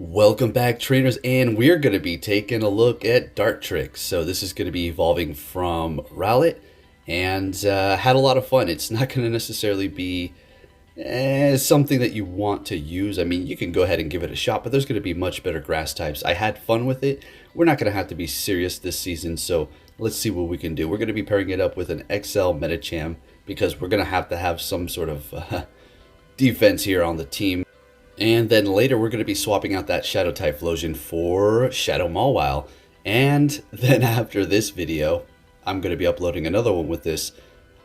Welcome back, trainers, and we're going to be taking a look at Dartrix. So this is going to be evolving from Rowlet, and had a lot of fun. It's not going to necessarily be something that you want to use. I mean, you can go ahead and give it a shot, but there's going to be much better grass types. I had fun with it. We're not going to have to be serious this season, so let's see what we can do. We're going to be pairing it up with an XL Metacham because we're going to have some sort of defense here on the team. And then later we're going to be swapping out that Shadow type Flosion for Shadow Mawile. And then after this video, I'm going to be uploading another one with this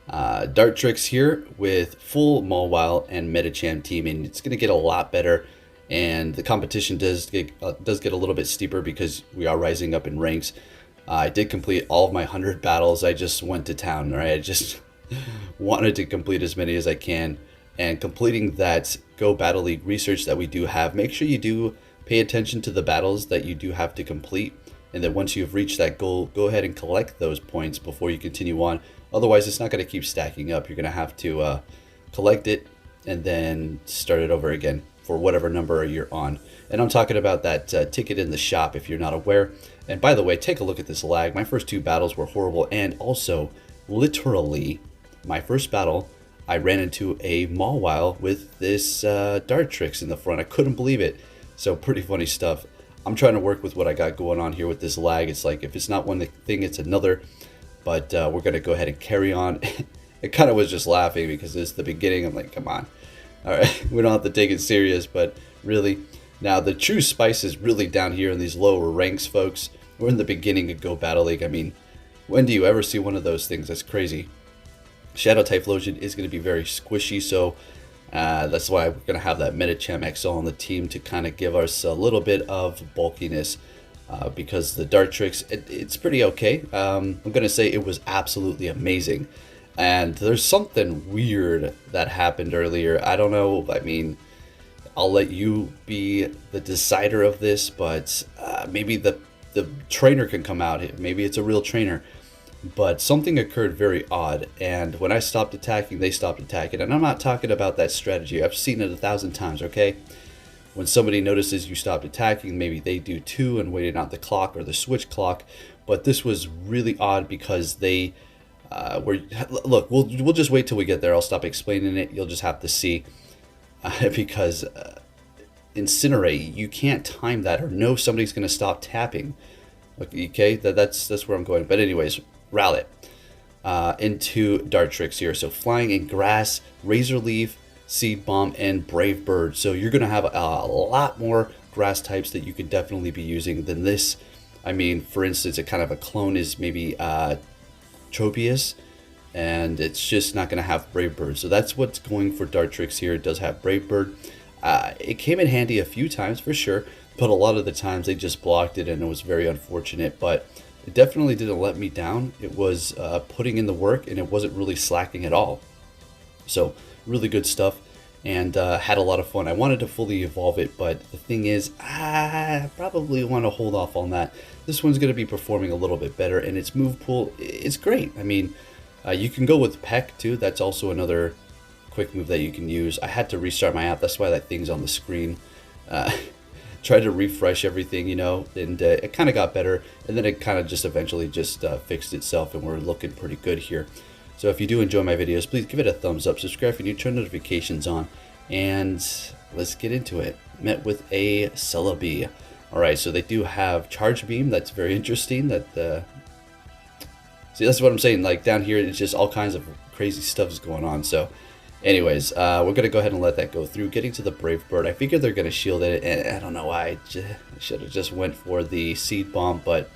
Dartrix here with full Mawile and Metacham team. And it's going to get a lot better. And the competition does get a little bit steeper because we are rising up in ranks. I did complete all of my 100 battles. I just went to town, right? I just wanted to complete as many as I can. And completing that Go Battle League research that we do have, make sure you do pay attention to the battles that you do have to complete. And then once you've reached that goal, go ahead and collect those points before you continue on. Otherwise, it's not going to keep stacking up. You're going to have to collect it and then start it over again for whatever number you're on. And I'm talking about that ticket in the shop if you're not aware. And by the way, take a look at this lag. My first two battles were horrible. And also, literally, my first battle, I ran into a Mawile with this Dartrix in the front. I couldn't believe it. So pretty funny stuff. I'm trying to work with what I got going on here with this lag. It's like if it's not one thing, it's another. But we're going to go ahead and carry on. I kind of was just laughing because it's the beginning. I'm like, come on. All right, we don't have to take it serious, but really. Now, the true spice is really down here in these lower ranks, folks. We're in the beginning of Go Battle League. I mean, when do you ever see one of those things? That's crazy. Shadow type Flosion is going to be very squishy, so that's why we're going to have that Metacham XL on the team to kind of give us a little bit of bulkiness because the Dartrix, it's pretty okay. I'm going to say it was absolutely amazing. And there's something weird that happened earlier. I don't know. I mean, I'll let you be the decider of this, but maybe the trainer can come out. Maybe it's a real trainer. But something occurred very odd, and when I stopped attacking, they stopped attacking. And I'm not talking about that strategy. I've seen it 1,000 times, okay? When somebody notices you stopped attacking, maybe they do too and waiting out the clock or the switch clock. But this was really odd because they were... Look, we'll just wait till we get there. I'll stop explaining it. You'll just have to see. Because Incinerate, you can't time that or know somebody's going to stop tapping. Okay, that's where I'm going. But anyways... Rowlet into Dartrix here. So flying in grass, Razor Leaf, Seed Bomb, and Brave Bird. So you're going to have a lot more grass types that you could definitely be using than this. I mean, for instance, a kind of a clone is maybe Tropius, and it's just not going to have Brave Bird. So that's what's going for Dartrix here. It does have Brave Bird. It came in handy a few times for sure, but a lot of the times they just blocked it, and it was very unfortunate. But it definitely didn't let me down. It was putting in the work, and it wasn't really slacking at all. So really good stuff, and had a lot of fun. I wanted to fully evolve it, but the thing is, I probably want to hold off on that. This one's going to be performing a little bit better, and its move pool is great. I mean, you can go with Peck too. That's also another quick move that you can use. I had to restart my app. That's why that thing's on the screen. Tried to refresh everything, you know, and it kind of got better, and then it kind of just eventually just fixed itself, and we're looking pretty good here. So if you do enjoy my videos, please give it a thumbs up, subscribe if you're new, turn notifications on, and let's get into it. Met with a Celebi. Alright, so they do have Charge Beam. That's very interesting. See, that's what I'm saying, like down here it's just all kinds of crazy stuff is going on. So anyways, we're going to go ahead and let that go through. Getting to the Brave Bird, I figured they're going to shield it, and I don't know why. I should have just went for the Seed Bomb, but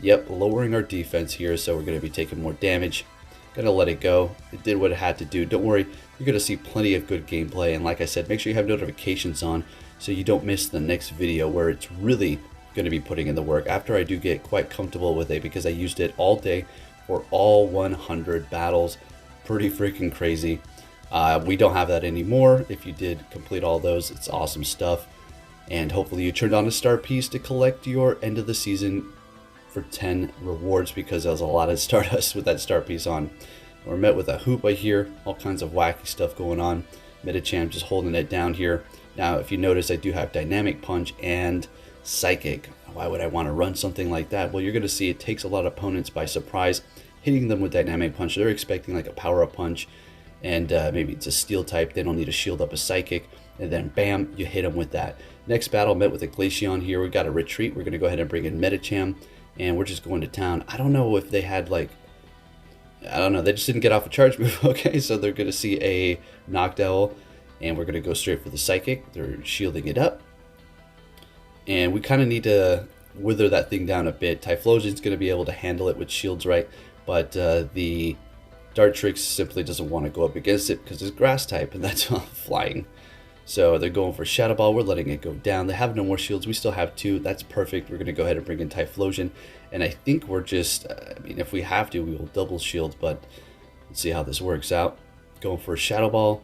yep, lowering our defense here, so we're going to be taking more damage. Going to let it go. It did what it had to do. Don't worry, you're going to see plenty of good gameplay, and like I said, make sure you have notifications on so you don't miss the next video where it's really going to be putting in the work after I do get quite comfortable with it, because I used it all day for all 100 battles. Pretty freaking crazy. We don't have that anymore. If you did complete all those, it's awesome stuff. And hopefully you turned on a star piece to collect your end of the season for 10 rewards, because there was a lot of Stardust with that star piece on. We're met with a Hoopa here, all kinds of wacky stuff going on. Medicham just holding it down here. Now, if you notice, I do have Dynamic Punch and Psychic. Why would I want to run something like that? Well, you're going to see it takes a lot of opponents by surprise, hitting them with Dynamic Punch. They're expecting like a power-up punch, and maybe it's a Steel type. They don't need to shield up a Psychic, and then bam, you hit them with that. Next battle met with a Glaceon here. We got a retreat. We're going to go ahead and bring in Medicham, and we're just going to town. I don't know if they had like, I don't know, they just didn't get off a charge move. Okay, so they're going to see a Noctowl, and we're going to go straight for the Psychic. They're shielding it up, and we kind of need to wither that thing down a bit. Typhlosion's going to be able to handle it with shields, right? But the Dartrix simply doesn't want to go up against it because it's grass type, and that's flying. So they're going for Shadow Ball. We're letting it go down. They have no more shields. We still have 2. That's perfect. We're going to go ahead and bring in Typhlosion. And I think we're just, I mean, if we have to, we will double shield. But let's see how this works out. Going for a Shadow Ball.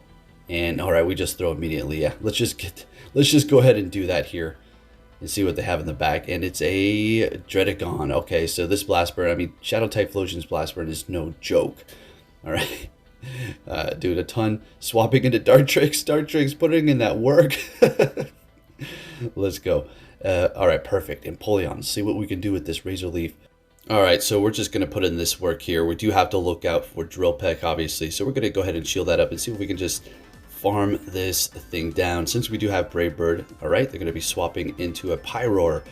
And all right, we just throw immediately. Yeah, let's just go ahead and do that here and see what they have in the back. And it's a Dredagon. Okay, so this Blast Burn, I mean, Shadow Typhlosion's Blast Burn is no joke. All right. Dude, a ton. Swapping into Dartrix, putting in that work. Let's go. All right, perfect. Empoleon, see what we can do with this Razor Leaf. All right, so we're just going to put in this work here. We do have to look out for Drill Peck, obviously. So we're going to go ahead and shield that up and see if we can just farm this thing down. Since we do have Brave Bird, all right, they're going to be swapping into a Pyroar.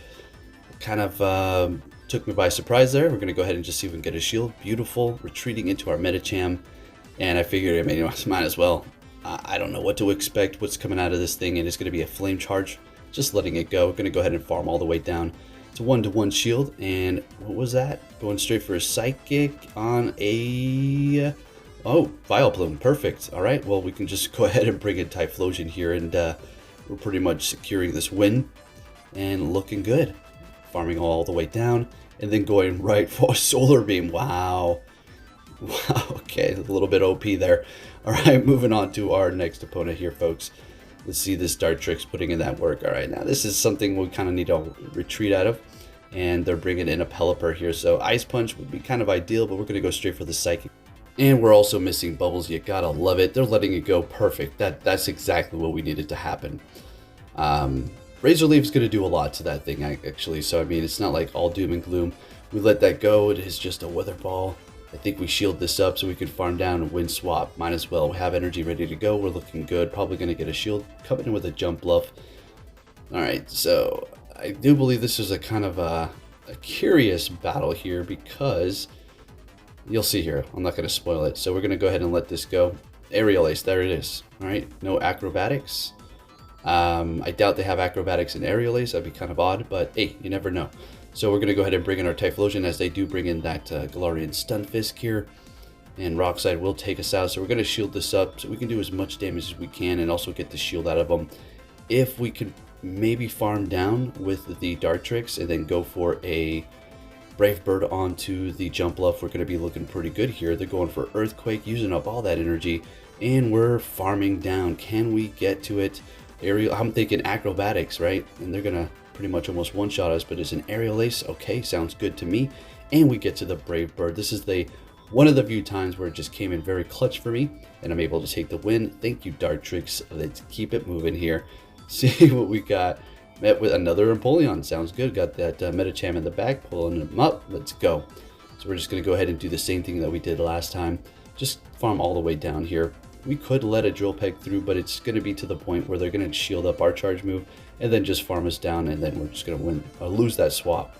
Kind of took me by surprise there. We're going to go ahead and just see if we can get a shield. Beautiful. Retreating into our Medicham. And I figured, I mean, might as well. I don't know what to expect, what's coming out of this thing, and it's going to be a Flame Charge. Just letting it go. Going to go ahead and farm all the way down to 1-to-1 shield. And what was that? Going straight for a Psychic on a... Oh, Vileplume. Perfect. All right, well, we can just go ahead and bring in Typhlosion here, and we're pretty much securing this win. And looking good. Farming all the way down, and then going right for a Solar Beam. Wow. Wow, okay, a little bit OP there. All right, moving on to our next opponent here, folks. Let's see this Dartrix putting in that work. All right, now this is something we kind of need to retreat out of, and they're bringing in a Pelipper here. So Ice Punch would be kind of ideal, but we're going to go straight for the Psychic. And we're also missing Bubbles. You gotta love it. They're letting it go perfect. That's exactly what we needed to happen. Razor Leaf is going to do a lot to that thing, actually. So, I mean, it's not like all doom and gloom. We let that go. It is just a Weather Ball. I think we shield this up so we can farm down and win swap. Might as well. We have energy ready to go. We're looking good. Probably going to get a shield. Coming in with a Jump Bluff. Alright, so I do believe this is a kind of a curious battle here because you'll see here. I'm not going to spoil it. So we're going to go ahead and let this go. Aerial Ace. There it is. Alright, no Acrobatics. I doubt they have Acrobatics and Aerial Ace. That'd be kind of odd, but hey, you never know. So we're going to go ahead and bring in our Typhlosion, as they do bring in that Galarian Stunfisk here. And Rockslide will take us out. So we're going to shield this up so we can do as much damage as we can and also get the shield out of them. If we could maybe farm down with the Dartrix and then go for a Brave Bird onto the Jump Bluff, we're going to be looking pretty good here. They're going for Earthquake, using up all that energy. And we're farming down. Can we get to it? Aerial, I'm thinking Acrobatics, right? And they're going to pretty much almost one-shot us, but it's an Aerial Ace. Okay, sounds good to me. And we get to the Brave Bird. This is one of the few times where it just came in very clutch for me, and I'm able to take the win. Thank you, Dartrix. Let's keep it moving here. See what we got. Met with another Empoleon. Sounds good. Got that Medicham in the back, pulling him up. Let's go. So we're just going to go ahead and do the same thing that we did last time. Just farm all the way down here. We could let a Drill Peck through, but it's going to be to the point where they're going to shield up our charge move and then just farm us down, and then we're just going to win or lose that swap.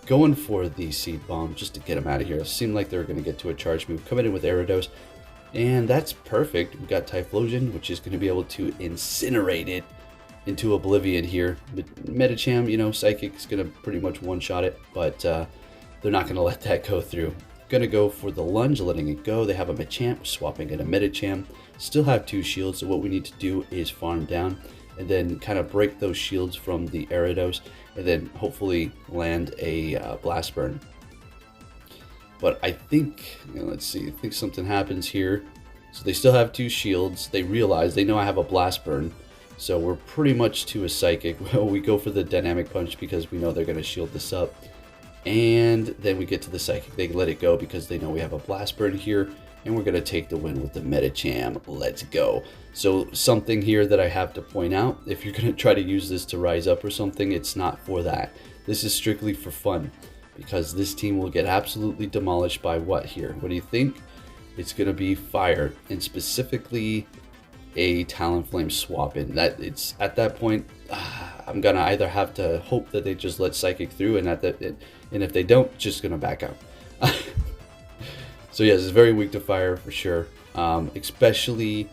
Going for the Seed Bomb just to get them out of here. It seemed like they were going to get to a charge move. Coming in with Gyarados, and that's perfect. We've got Typhlosion, which is going to be able to incinerate it into oblivion here. But Medicham, you know, Psychic is going to pretty much one-shot it, but they're not going to let that go through. Going to go for the Lunge, letting it go. They have a Machamp, swapping in a Medicham. Still have 2 shields, so what we need to do is farm down and then kind of break those shields from the Gyarados and then hopefully land a Blast Burn. But I think, you know, let's see, I think something happens here. So they still have 2 shields. They realize, they know I have a Blast Burn. So we're pretty much to a Psychic. Well, we go for the Dynamic Punch because we know they're going to shield this up. And then we get to the Psychic. They let it go because they know we have a Blast Burn here. and we're going to take the win with the Medicham. Let's go. So something here that I have to point out, if you're going to try to use this to rise up or something, it's not for that. This is strictly for fun, because this team will get absolutely demolished by what here? What do you think? It's going to be fire, and specifically a Talonflame swap in. That it's at that point, I'm gonna either have to hope that they just let Psychic through, and and if they don't, just gonna back out. So yes, it's very weak to fire for sure, especially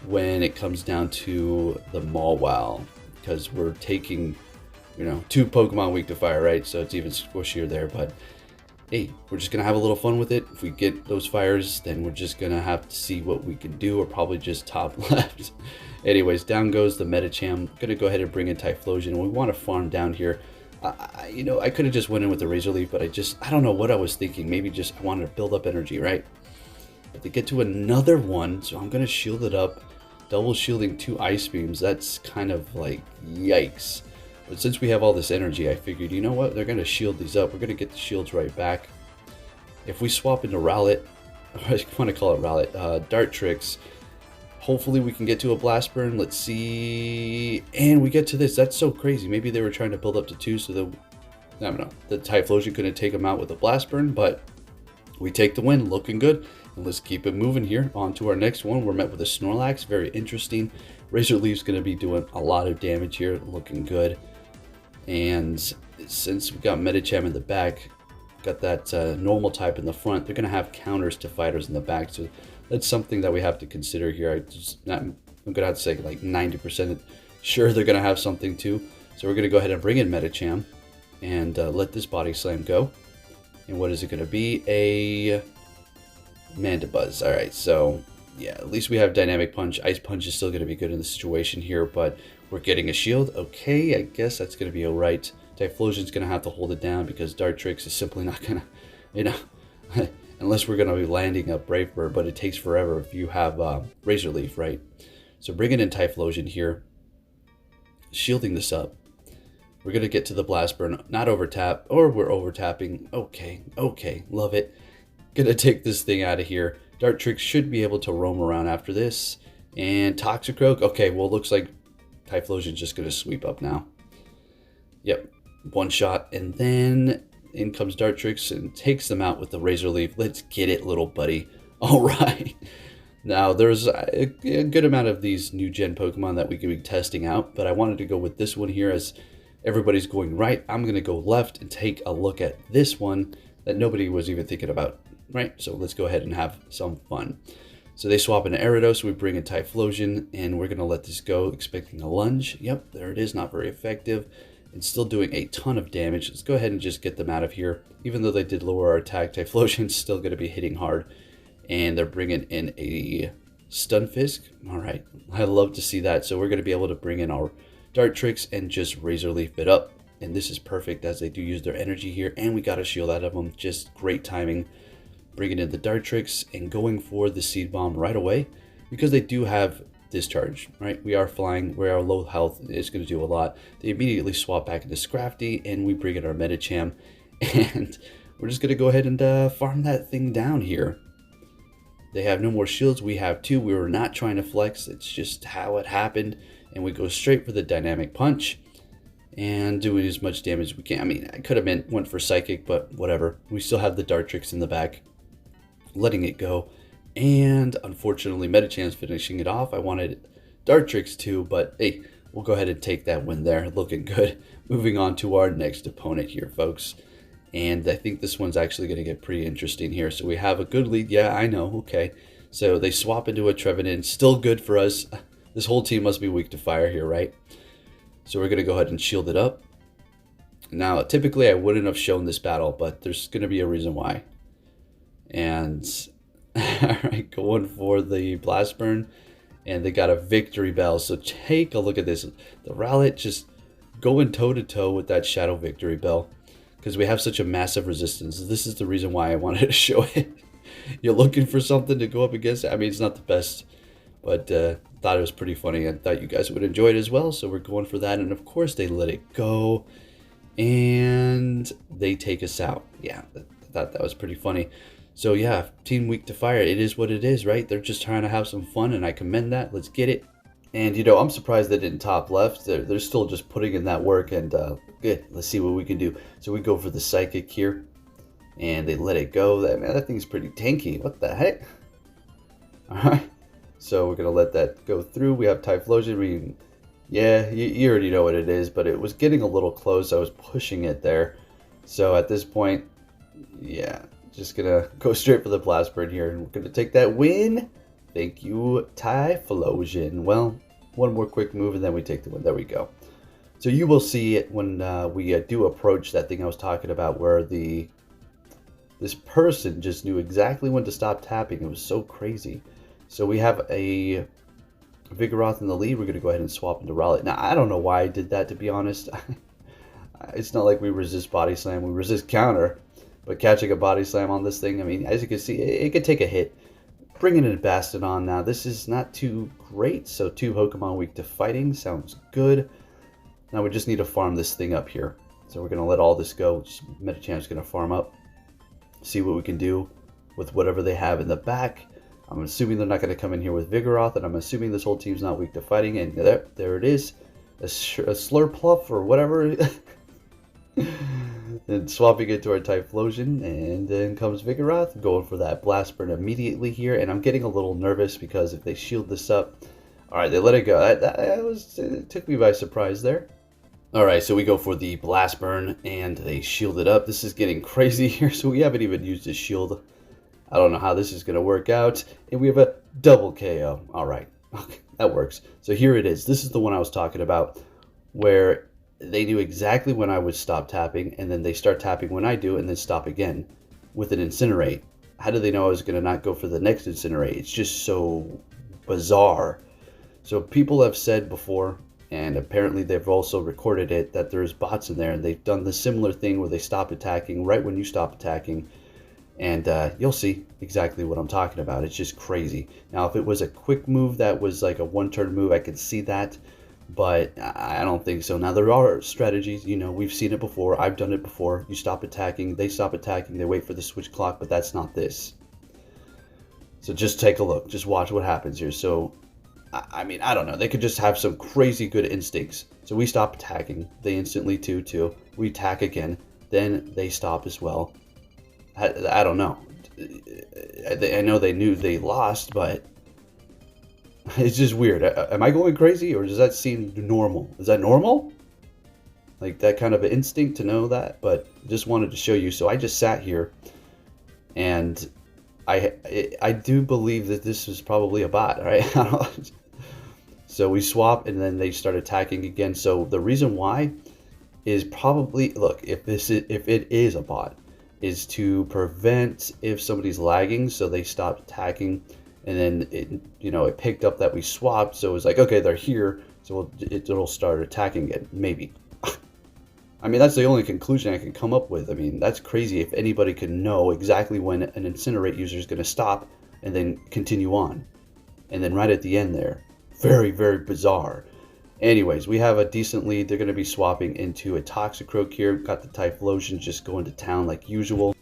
when it comes down to the Mawile, because we're taking, you know, 2 Pokemon weak to fire, right? So it's even squishier there, but hey, we're just gonna have a little fun with it. If we get those fires, then we're just gonna have to see what we can do, or probably just top left. Anyways, down goes the Medicham. Gonna go ahead and bring in Typhlosion. We want to farm down here. You know, I could have just went in with the Razor Leaf, but I don't know what I was thinking. Maybe just I wanted to build up energy, right? But they get to another one, so I'm gonna shield it up. Double shielding 2 Ice Beams. That's kind of like yikes. But since we have all this energy, I figured, you know what? They're gonna shield these up. We're gonna get the shields right back. If we swap into Rowlet, I want to call it Rowlet, Dartrix. Hopefully we can get to a Blast Burn. Let's see. And we get to this. That's so crazy. Maybe they were trying to build up to 2 so that, I don't know, the Typhlosion couldn't take them out with a Blast Burn, but we take the win. Looking good. And let's keep it moving here. On to our next one. We're met with a Snorlax. Very interesting. Razor Leaf's going to be doing a lot of damage here. Looking good. And since we got Medicham in the back, got that normal type in the front, they're going to have counters to fighters in the back. So that's something that we have to consider here. I'm going to have to say like 90% sure they're going to have something too. So we're going to go ahead and bring in Medicham and let this Body Slam go. And what is it going to be? A Mandibuzz. All right, so yeah, at least we have Dynamic Punch. Ice Punch is still going to be good in the situation here, but we're getting a shield. Okay, I guess that's going to be all right. Typhlosion's going to have to hold it down because Dartrix is simply not going to, you know, unless we're going to be landing a Brave Bird, but it takes forever if you have Razor Leaf, right? So bringing in Typhlosion here, shielding this up. We're going to get to the Blast Burn, not over tap, or we're over tapping. Okay, love it. Going to take this thing out of here. Dartrix should be able to roam around after this. And Toxicroak, okay, well, looks like Typhlosion's just going to sweep up now. Yep, one shot, and then in comes Dartrix and takes them out with the Razor Leaf. Let's get it, little buddy. All right. Now, there's a good amount of these new gen Pokemon that we can be testing out, but I wanted to go with this one here as everybody's going right. I'm going to go left and take a look at this one that nobody was even thinking about, right? So let's go ahead and have some fun. So they swap into Gyarados, we bring in Typhlosion, and we're going to let this go, expecting a lunge. Yep, there it is, not very effective. And still doing a ton of damage. Let's go ahead and just get them out of here. Even though they did lower our attack, Typhlosion's still going to be hitting hard. And they're bringing in a Stunfisk. All right, I love to see that. So we're going to be able to bring in our Dartrix and just Razor Leaf it up. And this is perfect as they do use their energy here. And we got a shield out of them. Just great timing. Bringing in the Dartrix and going for the Seed Bomb right away. Because they do have Discharge, right? We are flying, we are low health, it's going to do a lot. They immediately swap back into Scrafty, and we bring in our Medicham, and we're just going to go ahead and farm that thing down here. They have no more shields, we have 2. We were not trying to flex, it's just how it happened, and we go straight for the Dynamic Punch, and doing as much damage as we can. I mean, I could have went for Psychic, but whatever. We still have the Dartrix in the back, letting it go. And unfortunately, Medicham's finishing it off. I wanted Dartrix too, but hey, we'll go ahead and take that win there. Looking good. Moving on to our next opponent here, folks. And I think this one's actually going to get pretty interesting here. So we have a good lead. Yeah, I know. Okay. So they swap into a Trevenant. Still good for us. This whole team must be weak to fire here, right? So we're going to go ahead and shield it up. Now, typically I wouldn't have shown this battle, but there's going to be a reason why. And all right, going for the Blast Burn, and they got a Victory Bell. So take a look at this. The Rowlet just going toe-to-toe with that Shadow Victory Bell because we have such a massive resistance. This is the reason why I wanted to show it. You're looking for something to go up against. I mean, it's not the best, but thought it was pretty funny. I thought you guys would enjoy it as well, so we're going for that. And of course, they let it go, and they take us out. Yeah, I thought that was pretty funny. So yeah, team weak to fire. It is what it is, right? They're just trying to have some fun, and I commend that. Let's get it. And I'm surprised they didn't top left. They're still just putting in that work, and good. Let's see what we can do. So we go for the psychic here, and they let it go. That thing's pretty tanky. What the heck? All right. So we're gonna let that go through. We have Typhlosion. Yeah, you already know what it is, but it was getting a little close. I was pushing it there. So at this point, yeah, just gonna go straight for the Blast Burn here, and we're gonna take that win. Thank you, Typhlosion. Well, one more quick move, and then we take the win. There we go. So you will see it when we do approach that thing I was talking about, where this person just knew exactly when to stop tapping. It was so crazy. So we have a Vigoroth in the lead. We're going to go ahead and swap into Rowlet. Now, I don't know why I did that, to be honest. It's not like we resist Body Slam. We resist counter. But catching a Body Slam on this thing, I mean, as you can see, it could take a hit. Bringing in a Bastodon now. This is not too great. So 2 Pokemon weak to fighting. Sounds good. Now we just need to farm this thing up here. So we're going to let all this go. Just Medichamp's going to farm up. See what we can do with whatever they have in the back. I'm assuming they're not going to come in here with Vigoroth, and I'm assuming this whole team's not weak to fighting. And there it is, a Slurpluff or whatever. And swapping it to our Typhlosion, and then comes Vigoroth, going for that Blast Burn immediately here. And I'm getting a little nervous because if they shield this up, all right, they let it go. It took me by surprise there. All right, so we go for the Blast Burn, and they shield it up. This is getting crazy here, so we haven't even used a shield. I don't know how this is going to work out. And we have a double KO. All right. Okay, that works. So here it is. This is the one I was talking about, where they knew exactly when I would stop tapping, and then they start tapping when I do, and then stop again with an Incinerate. How do they know I was going to not go for the next Incinerate? It's just so bizarre. So people have said before, and apparently they've also recorded it, that there's bots in there, and they've done the similar thing where they stop attacking right when you stop attacking. And you'll see exactly what I'm talking about. It's just crazy. Now, if it was a quick move that was like a one-turn move, I could see that. But I don't think so. Now, there are strategies. We've seen it before. I've done it before. You stop attacking. They stop attacking. They wait for the switch clock. But that's not this. So just take a look. Just watch what happens here. So, I mean, I don't know. They could just have some crazy good instincts. So we stop attacking. They instantly 2-2. We attack again. Then they stop as well. I don't know. I know they knew they lost, but it's just weird. Am I going crazy, or does that seem normal? Is that normal? Like that kind of an instinct to know that? But just wanted to show you. So I just sat here, and I do believe that this is probably a bot, right? So we swap, and then they start attacking again. So the reason why is probably, look, if it is a bot, is to prevent if somebody's lagging, so they stopped attacking, and then it picked up that we swapped, so it was like, okay, they're here, so it'll start attacking again, maybe. I mean, that's the only conclusion I can come up with. I mean, that's crazy if anybody could know exactly when an Incinerate user is going to stop and then continue on, and then right at the end there. Very, very bizarre. Anyways, we have a decent lead. They're going to be swapping into a Toxicroak here. Got the Typhlosion just going to town like usual.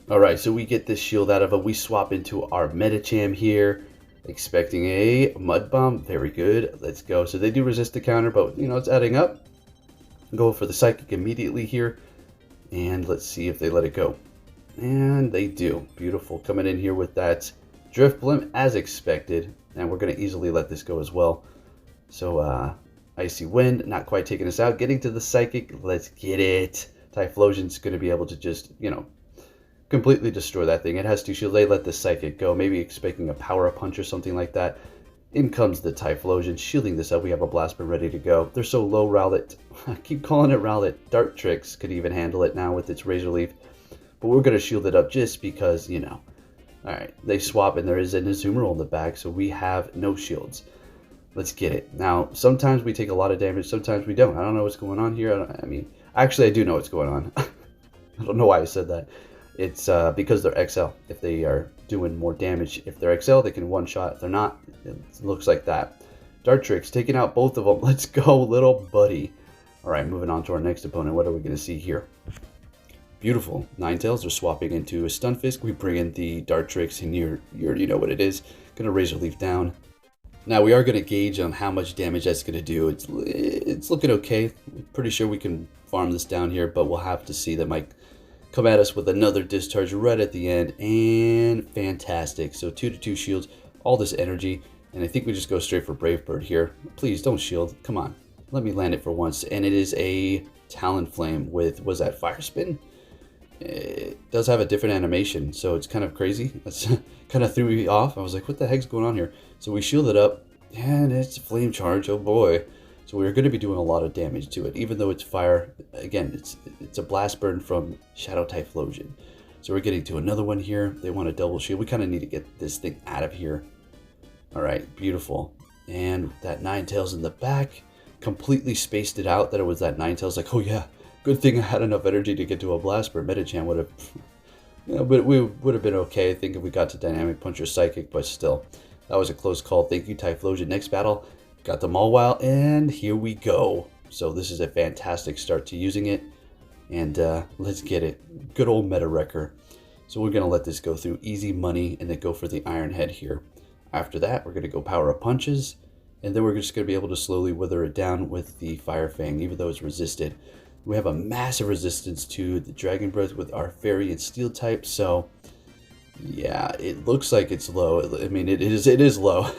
Alright, so we get this shield out of it. We swap into our Medicham here. Expecting a Mud Bomb. Very good. Let's go. So they do resist the counter, but, it's adding up. Go for the Psychic immediately here. And let's see if they let it go. And they do. Beautiful. Coming in here with that Drift Blimp as expected. And we're going to easily let this go as well. So, Icy Wind, not quite taking us out. Getting to the Psychic, let's get it. Typhlosion's going to be able to just, completely destroy that thing. It has to shield. They let the Psychic go, maybe expecting a Power Punch or something like that. In comes the Typhlosion, shielding this up. We have a Blast Burn ready to go. They're so low, Rowlet. I keep calling it Rowlet. Dartrix could even handle it now with its Razor Leaf. But we're going to shield it up just because, Alright, they swap, and there is an Azumarill in the back, so we have no shields. Let's get it. Now, sometimes we take a lot of damage, sometimes we don't. I don't know what's going on here. Actually, I do know what's going on. I don't know why I said that. It's because they're XL. If they are doing more damage, if they're XL, they can one-shot. If they're not, it looks like that. Dartrix taking out both of them. Let's go, little buddy. All right, moving on to our next opponent. What are we going to see here? Beautiful. Ninetales are swapping into a Stunfisk. We bring in the Dartrix, and you already know what it is. Gonna Razor Leaf down. Now we are gonna gauge on how much damage that's gonna do. It's looking okay. Pretty sure we can farm this down here, but we'll have to see. That might come at us with another discharge right at the end, and fantastic. So 2/2 shields, all this energy, and I think we just go straight for Brave Bird here. Please don't shield. Come on, let me land it for once. And it is a Talonflame with, was that Fire Spin? It does have a different animation, so it's kind of crazy. That's kind of threw me off. I was like, what the heck's going on here? So we shield it up, and it's a flame charge. Oh boy. So we're going to be doing a lot of damage to it, even though it's fire. Again, it's a blast burn from Shadow Typhlosion. So we're getting to another one here. They want a double shield. We kind of need to get this thing out of here. All right, beautiful. And that Ninetales in the back completely spaced it out that it was that Ninetales. Like, oh yeah, good thing I had enough energy to get to a blast burn. Metachan would have, but we would have been okay. I think if we got to Dynamic Punch or Psychic, but still, that was a close call. Thank you, Typhlosion. Next battle, got them all wild, and here we go. So this is a fantastic start to using it, and let's get it. Good old Meta Wrecker. So we're gonna let this go through easy money, and then go for the Iron Head here. After that, we're gonna go Power Up Punches, and then we're just gonna be able to slowly wither it down with the Fire Fang, even though it's resisted. We have a massive resistance to the Dragon Breath with our Fairy and Steel type, so yeah, it looks like it's low. I mean, it is low,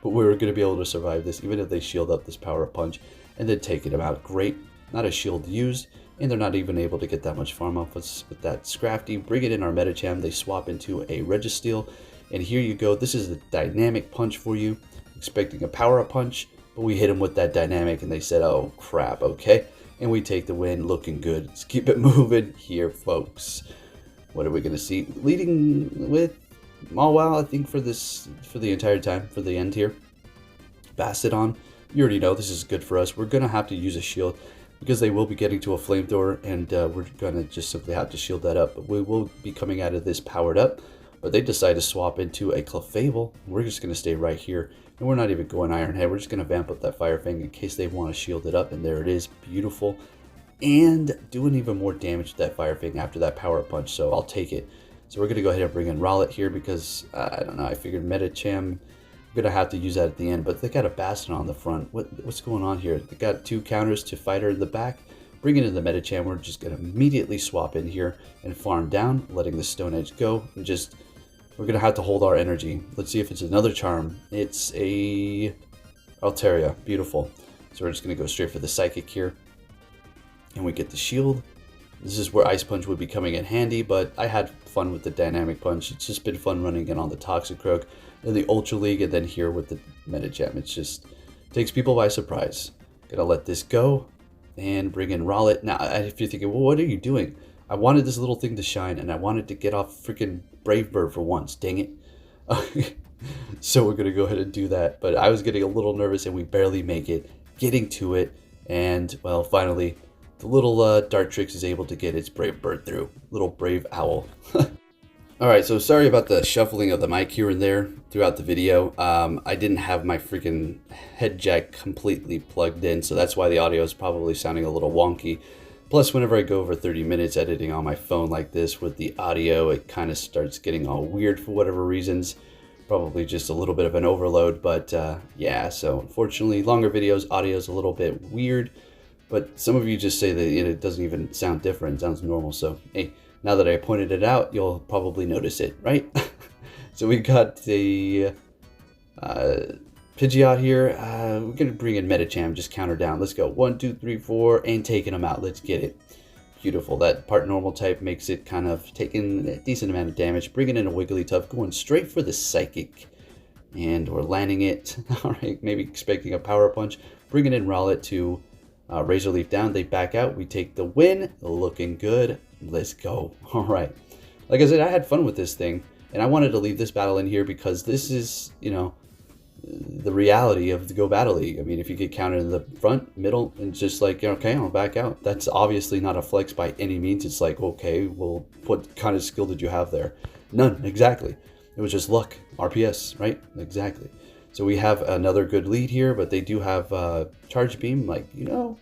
but we're going to be able to survive this, even if they shield up this Power Punch and then taking them out. Great, not a shield used, and they're not even able to get that much farm off with that Scrafty. Bring it in our Metacham, they swap into a Registeel, and here you go. This is the Dynamic Punch for you, expecting a Power Punch, but we hit them with that Dynamic, and they said, oh crap, okay. And we take the win, looking good. Let's keep it moving here, folks. What are we going to see? Leading with Mawile, I think, for the entire time, for the end here. Bastiodon, you already know this is good for us. We're going to have to use a shield because they will be getting to a Flamethrower, and we're going to just simply have to shield that up. But we will be coming out of this powered up, but they decide to swap into a Clefable. We're just going to stay right here. And we're not even going Iron Head. We're just going to vamp up that Fire Fang in case they want to shield it up. And there it is. Beautiful. And doing even more damage to that Fire Fang after that Power Punch. So I'll take it. So we're going to go ahead and bring in Rowlet here because, I don't know, I figured Metacham, I'm going to have to use that at the end. But they got a Bastiodon on the front. What's going on here? They got 2 counters to Fighter in the back. Bring it in the Metacham. We're just going to immediately swap in here and farm down, letting the Stone Edge go. And just... we're going to have to hold our energy. Let's see if it's another charm. It's a Altaria. Beautiful. So we're just going to go straight for the Psychic here. And we get the shield. This is where Ice Punch would be coming in handy, but I had fun with the Dynamic Punch. It's just been fun running it on the Toxicroak, then the Ultra League, and then here with the Metagem. It just takes people by surprise. Gonna let this go and bring in Rowlet. Now, if you're thinking, well, what are you doing? I wanted this little thing to shine, and I wanted to get off freaking Brave Bird for once. Dang it. So we're going to go ahead and do that. But I was getting a little nervous, and we barely make it. Getting to it, and, well, finally, the little Dartrix is able to get its Brave Bird through. Little Brave Owl. Alright, so sorry about the shuffling of the mic here and there throughout the video. I didn't have my freaking head jack completely plugged in, so that's why the audio is probably sounding a little wonky. Plus, whenever I go over 30 minutes editing on my phone like this with the audio, it kind of starts getting all weird for whatever reasons. Probably just a little bit of an overload, but yeah, so unfortunately, longer videos, audio is a little bit weird. But some of you just say that it doesn't even sound different, it sounds normal. So, hey, now that I pointed it out, you'll probably notice it, right? So we got the Pidgeot here. We're going to bring in Metacham, just counter down. Let's go. 1, 2, 3, 4, and taking them out. Let's get it. Beautiful. That part normal type makes it kind of taking a decent amount of damage. Bringing in a Wigglytuff, going straight for the Psychic. And we're landing it. All right, maybe expecting a Power Punch. Bringing in Rowlet to Razor Leaf down. They back out. We take the win. Looking good. Let's go. All right. Like I said, I had fun with this thing. And I wanted to leave this battle in here because this is, you know, the reality of the Go Battle League. I mean, if you get counted in the front, middle, and just like, okay, I'll back out. That's obviously not a flex by any means. It's like, okay, well, what kind of skill did you have there? None, exactly. It was just luck, RPS, right? Exactly. So we have another good lead here, but they do have Charge Beam. Like, you know,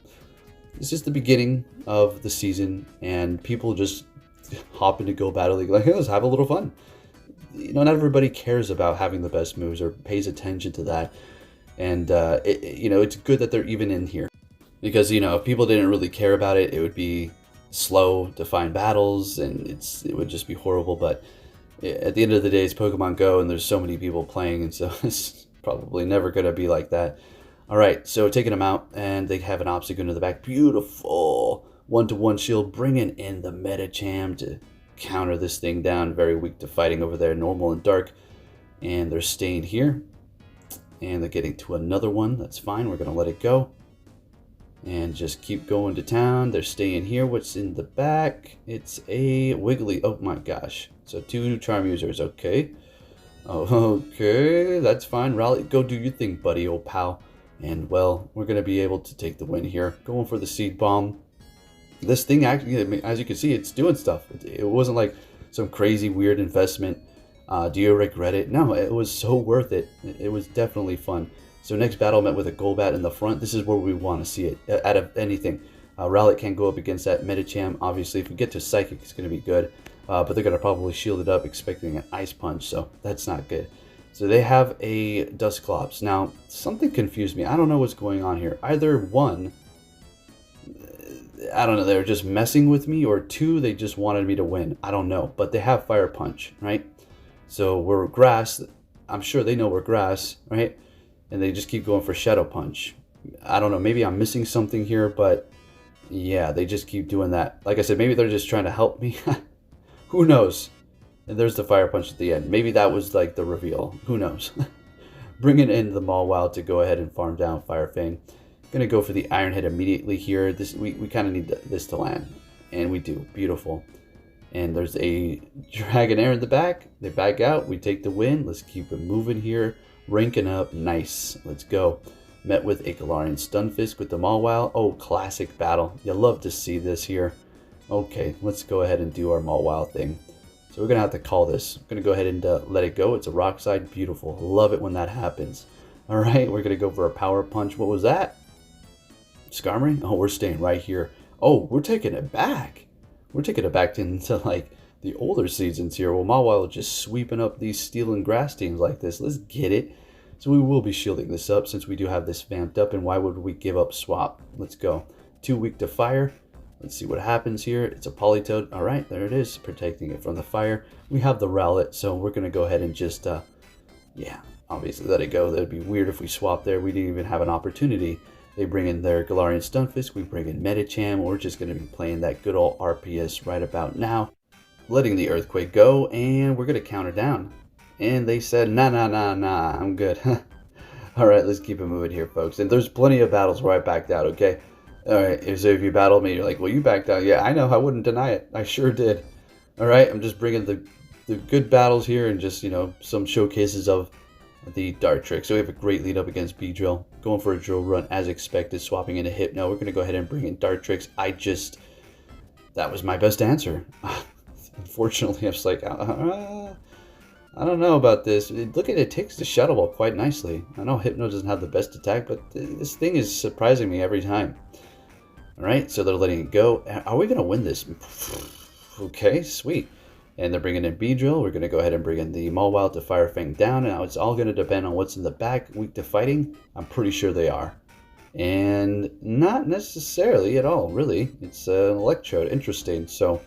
it's just the beginning of the season, and people just hop into Go Battle League like, hey, let's have a little fun. Not everybody cares about having the best moves or pays attention to that. And, it's good that they're even in here. Because, if people didn't really care about it, it would be slow to find battles, and it would just be horrible. But at the end of the day, it's Pokemon Go, and there's so many people playing, and so it's probably never going to be like that. All right, so taking them out, and they have an obstacle in the back. Beautiful. 1-to-1 shield, bringing in the Medicham to counter this thing down. Very weak to fighting over there, normal and dark. And they're staying here. And they're getting to another one. That's fine. We're going to let it go. And just keep going to town. They're staying here. What's in the back? It's a Wiggly. Oh my gosh. So 2 charm users. Okay. Oh, okay. That's fine. Rally. Go do your thing, buddy, old pal. And, well, we're going to be able to take the win here. Going for the Seed Bomb. This thing, actually, as you can see, it's doing stuff. It wasn't like some crazy, weird investment. Do you regret it? No, it was so worth it. It was definitely fun. So next battle met with a Golbat in the front. This is where we want to see it out of anything. Rowlet can't go up against that Medicham. Obviously, if we get to Psychic, it's going to be good. But they're going to probably shield it up, expecting an Ice Punch, so that's not good. So they have a Dusclops. Now, something confused me. I don't know what's going on here. Either one, I don't know, they were just messing with me, or 2, they just wanted me to win. I don't know, but they have Fire Punch, right? So we're Grass. I'm sure they know we're Grass, right? And they just keep going for Shadow Punch. I don't know, maybe I'm missing something here, but yeah, they just keep doing that. Like I said, maybe they're just trying to help me. Who knows? And there's the Fire Punch at the end. Maybe that was like the reveal. Who knows? Bringing in the Mawile to go ahead and farm down Fire Fang. Gonna go for the Iron Head immediately here. We kind of need this to land, and we do. Beautiful. And there's a Dragonair in the back. They back out. We take the win. Let's keep it moving here. Ranking up. Nice. Let's go. Met with a Galarian Stunfisk with the Mawile. Oh, classic battle. You love to see this here. Okay, let's go ahead and do our Mawile thing. So we're gonna have to call this. I'm gonna go ahead and let it go. It's a Rock Slide. Beautiful. Love it when that happens. All right, we're gonna go for a Power Punch. What was that? Skarmory? Oh, we're staying right here. Oh, we're taking it back. We're taking it back into like the older seasons here. Well, Mawile just sweeping up these Steel and Grass teams like this. Let's get it. So we will be shielding this up since we do have this vamped up. And why would we give up Swap? Let's go. 2 weak to fire. Let's see what happens here. It's a Politoed. All right, there it is. Protecting it from the fire. We have the Rowlet, so we're going to go ahead and just, yeah, obviously let it go. That would be weird if we swap there. We didn't even have an opportunity. They bring in their Galarian Stunfisk. We bring in Medicham. We're just going to be playing that good old RPS right about now. Letting the Earthquake go, and we're going to counter down. And they said, nah, I'm good. All right, let's keep it moving here, folks. And there's plenty of battles where I backed out, okay? All right, so if you battled me, you're like, well, you backed out. Yeah, I know. I wouldn't deny it. I sure did. All right, I'm just bringing the good battles here and just, some showcases of the Dartrix. So we have a great lead up against Beedrill. Going for a drill run as expected, swapping into Hypno. We're going to go ahead and bring in Dartrix. That was my best answer. Unfortunately, I was like, I don't know about this. Look at it, takes the Shadow Ball quite nicely. I know Hypno doesn't have the best attack, but this thing is surprising me every time. All right, so they're letting it go. Are we going to win this? Okay, sweet. And they're bringing in Beedrill. We're going to go ahead and bring in the Mawile to Fire Fang down. Now it's all going to depend on what's in the back. Weak to fighting? I'm pretty sure they are. And not necessarily at all, really. It's an Electrode. Interesting. So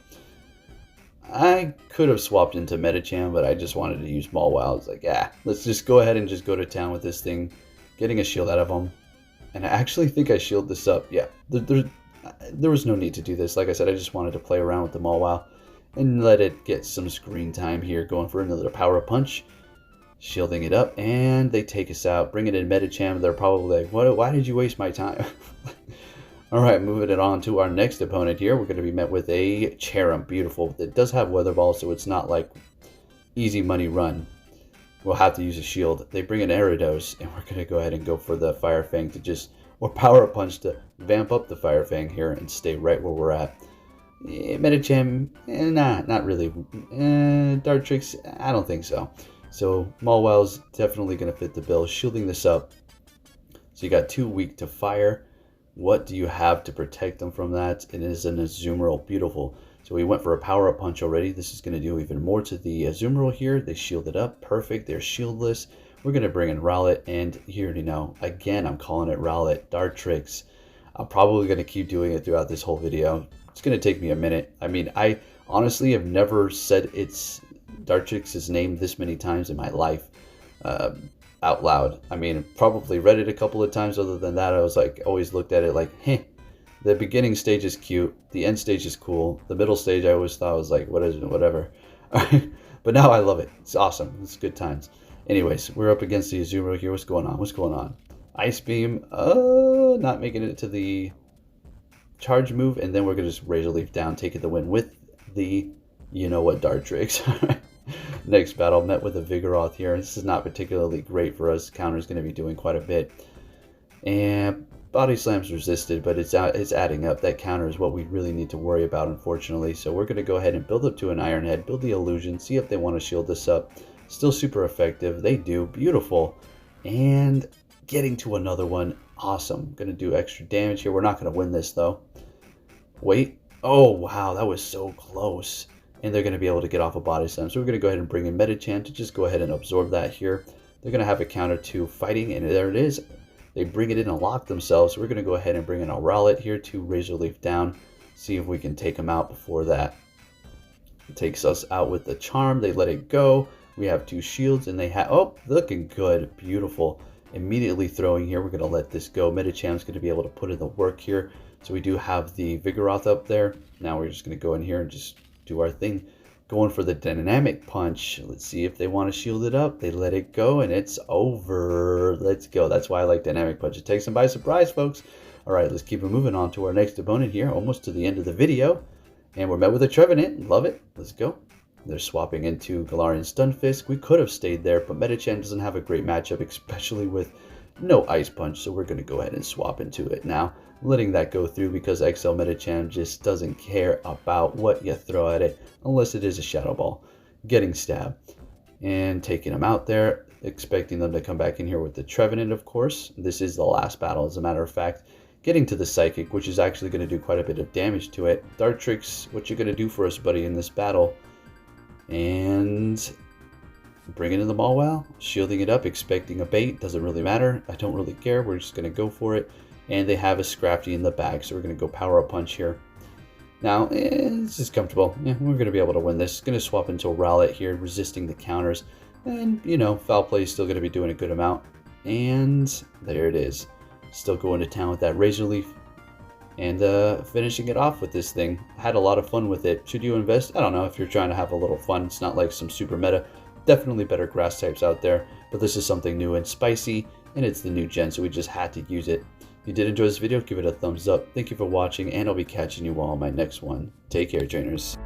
I could have swapped into Medicham, but I just wanted to use Mawile. It's like, let's just go ahead and just go to town with this thing. Getting a shield out of them. And I actually think I shielded this up. Yeah, there was no need to do this. Like I said, I just wanted to play around with the Mawile and let it get some screen time here. Going for another Power Punch. Shielding it up, and they take us out. Bringing in Medicham. They're probably like, why did you waste my time? All right, moving it on to our next opponent here. We're going to be met with a Cherum. Beautiful. It does have Weather Ball, so it's not like easy money run. We'll have to use a shield. They bring in Ariados, and we're going to go ahead and go for the Fire Fang or Power Punch to vamp up the Fire Fang here and stay right where we're at. Medicham, not really. Dartrix, I don't think so. So Mawile's definitely going to fit the bill, shielding this up. So you got 2 weak to fire. what do you have to protect them from that? It is an Azumarill, beautiful. So we went for a power-up punch already. This is going to do even more to the Azumarill here. They shielded up, perfect. They're shieldless. We're going to bring in Rowlet, and you already know, again, I'm calling it Rowlet, Dartrix. I'm probably going to keep doing it throughout this whole video. It's going to take me a minute. I mean, I honestly have never said it's Dartrix's name this many times in my life out loud. I mean, probably read it a couple of times. Other than that, I was like, always looked at it like, heh. The beginning stage is cute. The end stage is cool. The middle stage, I always thought was like, what is it? Whatever. But now I love it. It's awesome. It's good times. Anyways, we're up against the Azumarill here. What's going on? What's going on? Ice Beam. Not making it to the charge move. And then we're going to just Razor Leaf down, taking the win with the, you know what, Dartrix. Next battle, met with a Vigoroth here. This is not particularly great for us. Counter is going to be doing quite a bit. And Body Slam's resisted, but it's adding up. That counter is what we really need to worry about, unfortunately. So we're going to go ahead and build up to an Iron Head, build the illusion, see if they want to shield this up. Still super effective. They do. Beautiful. And getting to another one. Awesome. Going to do extra damage here. We're not going to win this, though. Wait. Oh, wow. That was so close. And they're going to be able to get off a Body Slam. So we're going to go ahead and bring in Medicham to just go ahead and absorb that here. They're going to have a counter to fighting, and there it is. They bring it in and lock themselves. So we're going to go ahead and bring in a Rowlet here to Razor Leaf down. See if we can take them out before that takes us out with the Charm. They let it go. We have two shields, and they have... Oh, looking good. Beautiful. Immediately throwing here. We're going to let this go. Medicham's going to be able to put in the work here. So we do have the Vigoroth up there. Now we're just going to go in here and just do our thing. Going for the Dynamic Punch. Let's see if they want to shield it up. They let it go, and it's over. Let's go. That's why I like Dynamic Punch. It takes them by surprise, folks. All right, let's keep it moving on to our next opponent here. Almost to the end of the video. And we're met with a Trevenant. Love it. Let's go. They're swapping into Galarian Stunfisk. We could have stayed there, but Medicham doesn't have a great matchup, especially with no Ice Punch. So we're going to go ahead and swap into it now. Letting that go through because XL Medicham just doesn't care about what you throw at it unless it is a Shadow Ball. Getting stabbed and taking them out there, expecting them to come back in here with the Trevenant, of course. This is the last battle, as a matter of fact. Getting to the Psychic, which is actually going to do quite a bit of damage to it. Dartrix, what you going to do for us, buddy, in this battle? And bringing in the Mawile, shielding it up, expecting a bait. Doesn't really matter. I don't really care. We're just going to go for it. And they have a Scrafty in the bag, so we're going to go Power Up Punch here. Now, this is comfortable. Yeah, we're going to be able to win this. Going to swap into a Rowlet here, resisting the counters. And, you know, Foul Play is still going to be doing a good amount. And there it is. Still going to town with that Razor Leaf. And finishing it off with this thing. Had a lot of fun with it. Should you invest? I don't know. If you're trying to have a little fun, it's not like some super meta. Definitely better grass types out there. But this is something new and spicy. And it's the new gen, so we just had to use it. If you did enjoy this video, give it a thumbs up. Thank you for watching, and I'll be catching you all in my next one. Take care, trainers.